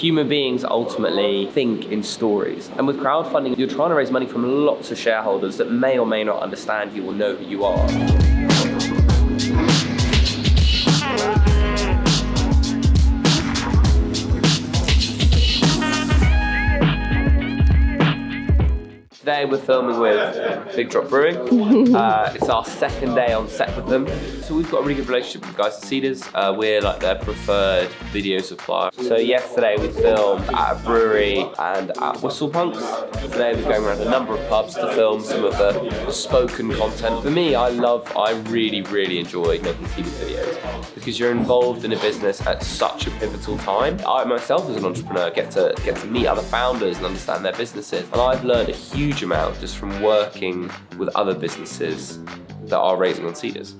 Human beings ultimately think in stories. And with crowdfunding, you're trying to raise money from lots of shareholders that may or may not understand you or know who you are. Today we're filming with Big Drop Brewing. It's our second day on set with them. So we've got a really good relationship with the guys at Cedars. We're like their preferred video supplier. So yesterday we filmed at a brewery and at Whistle Punks. Today we're going around a number of pubs to film some of the spoken content. For me, I really enjoy making Cedars videos because you're involved in a business at such a pivotal time. I myself as an entrepreneur get to meet other founders and understand their businesses. And I've learned a huge amount just from working with other businesses that are raising on Cedars.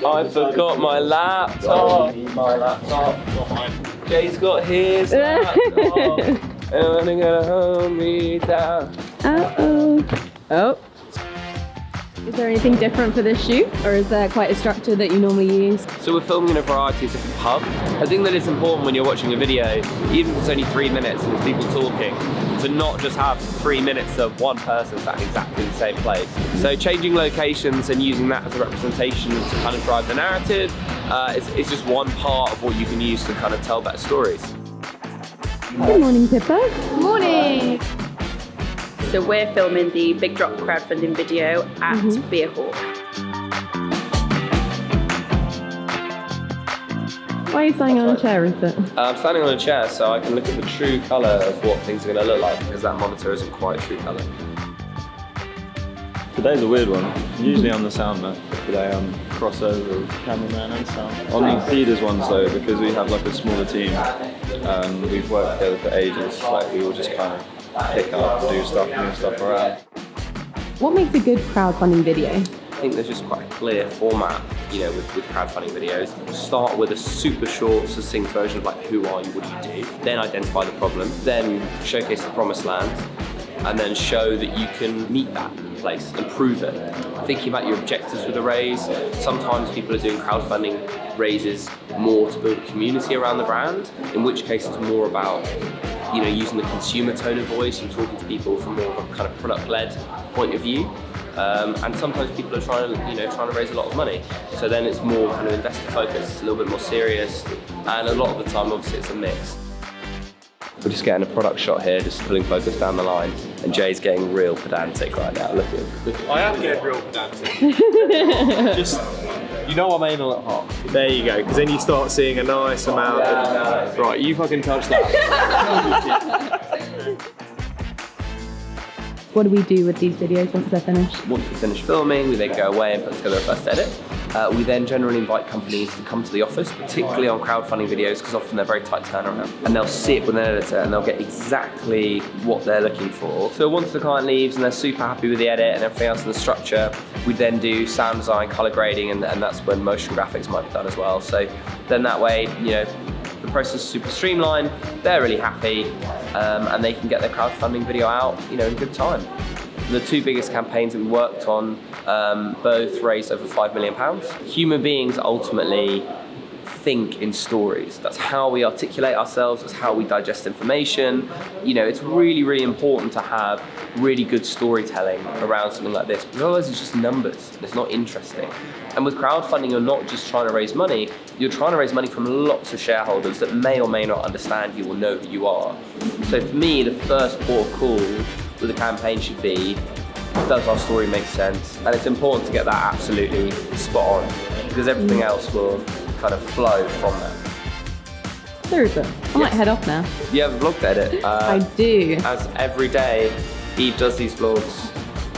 I forgot my laptop. Not mine. Jay's got his laptop. And I'm gonna hold me down. Oh. Is there anything different for this shoot, or is there quite a structure that you normally use? So we're filming in a variety of different pubs. I think that it's important when you're watching a video, even if it's only 3 minutes and there's people talking, to not just have 3 minutes of one person sat in exactly the same place. So changing locations and using that as a representation to kind of drive the narrative is just one part of what you can use to kind of tell better stories. Good morning, Pippa. Good morning. So we're filming the Big Drop crowdfunding video at Beer Hawk. Why are you standing on a chair, Rupert? I'm standing on a chair so I can look at the true colour of what things are going to look like, because that monitor isn't quite true colour. Today's a weird one. Usually I'm the sound man. Today I'm crossover of cameraman and sound. On the Cedars ones though, because we have like a smaller team and we've worked together for ages, like we all just kind of pick up, move stuff around. What makes a good crowdfunding video? I think there's just quite a clear format, you know, with crowdfunding videos. Start with a super short, succinct version of like, who are you, what do you do? Then identify the problem, then showcase the promised land, and then show that you can meet that place and prove it. Thinking about your objectives with a raise. Sometimes people are doing crowdfunding raises more to build a community around the brand, in which case it's more about, you know, using the consumer tone of voice and talking to people from more of a kind of product-led point of view. And sometimes people are trying to raise a lot of money. So then it's more kind of investor focused, it's a little bit more serious, and a lot of the time obviously it's a mix. We're just getting a product shot here, just pulling focus down the line, and Jay's getting real pedantic right now. Look at him. I am getting real pedantic. Just, you know I'm anal at heart. There you go, because then you start seeing a nice amount of... Right, you fucking touch that. What do we do with these videos once they're finished? Once we finish filming, we then go away and put together a first edit. We then generally invite companies to come to the office, particularly on crowdfunding videos, because often they're very tight turnaround. And they'll sit with an editor and they'll get exactly what they're looking for. So once the client leaves and they're super happy with the edit and everything else in the structure, we then do sound design, color grading, and that's when motion graphics might be done as well. So then that way, you know, the process is super streamlined, they're really happy, and they can get their crowdfunding video out, you know, in good time. The two biggest campaigns that we worked on both raised over £5 million. Human beings ultimately think in stories. That's how we articulate ourselves, that's how we digest information. You know, it's really important to have really good storytelling around something like this, because otherwise it's just numbers, and it's not interesting. And with crowdfunding, you're not just trying to raise money, you're trying to raise money from lots of shareholders that may or may not understand you or know who you are. So for me, the first port of call with a campaign should be, does our story make sense? And it's important to get that absolutely spot on, because everything else will kind of flow from that. So Rupert, I might head off now. You have a vlog to edit. I do. As every day, Eve does these vlogs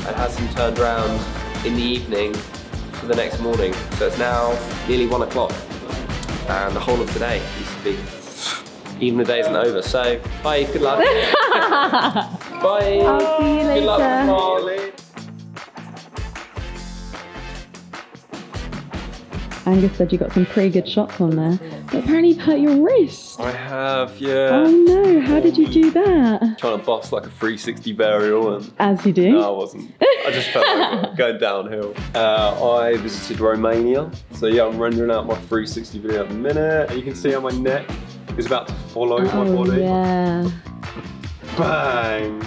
and has them turned around in the evening for the next morning. So it's now nearly 1 o'clock, and the whole of today used to be, even the day isn't over. So, bye, good luck. Bye. I'll see you later. Good luck, Marley. Angus said you got some pretty good shots on there. But apparently you've hurt your wrist. I have, yeah. Oh no, how did you do that? Trying to bust like a 360 burial and... As you do. No, I wasn't. I just fell over, going downhill. I visited Romania. So yeah, I'm rendering out my 360 video at the minute. And you can see how my neck is about to follow my body. Yeah. Bang!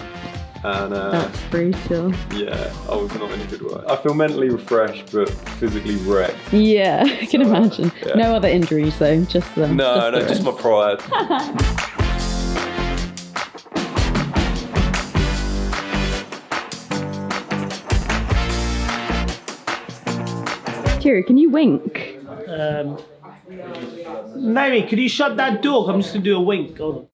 And That's brutal. yeah, I was not in a good way. I feel mentally refreshed, but physically wrecked. Yeah, I can imagine. Yeah. No other injuries though, just them. No, the just my wrist. pride. Thierry, can you wink? Naomi, could you shut that door? I'm just gonna do a wink. Hold on.